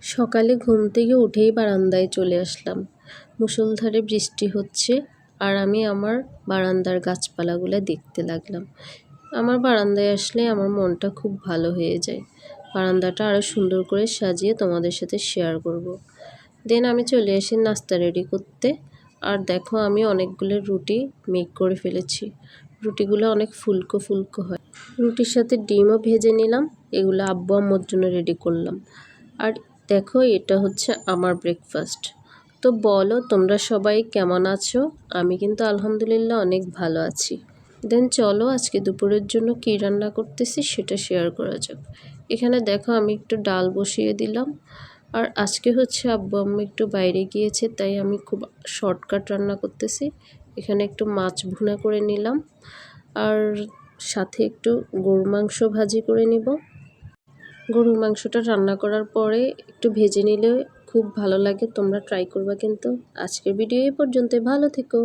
সকালে ঘুম থেকে উঠেই বারান্দায় চলে আসলাম। মুষলধারে বৃষ্টি হচ্ছে আর আমি আমার বারান্দার গাছপালাগুলো দেখতে লাগলাম। আমার বারান্দায় আসলে আমার মনটা খুব ভালো হয়ে যায়। বারান্দাটা আরও সুন্দর করে সাজিয়ে তোমাদের সাথে শেয়ার করব। দেন আমি চলে আসি নাস্তা রেডি করতে। আর দেখো আমি অনেকগুলো রুটি মেক করে ফেলেছি। রুটিগুলো অনেক ফুলকো ফুলকো হয়। রুটির সাথে ডিমও ভেজে নিলাম। এগুলো আব্বু আম্মুর জন্য রেডি করলাম। আর দেখো এটা হচ্ছে আমার ব্রেকফাস্ট। তো বলো তোমরা সবাই কেমন আছো? আমি কিন্তু আলহামদুলিল্লাহ অনেক ভালো আছি। দেন চলো আজকে দুপুরের জন্য কী রান্না করতেছি সেটা শেয়ার করা যাক। এখানে দেখো আমি একটু ডাল বসিয়ে দিলাম। আর আজকে হচ্ছে আব্বু আম্মু একটু বাইরে গিয়েছে, তাই আমি খুব শর্টকাট রান্না করতেছি। এখানে একটু মাছ ভুনা করে নিলাম আর সাথে একটু গরুর মাংস ভাজি করে নিব। গরুর মাংসটা রান্না করার পরে একটু ভেজে নিলে খুব ভালো লাগে। তোমরা ট্রাই করবা কিন্তু। আজকের ভিডিও এই পর্যন্ত। ভালো থেকো।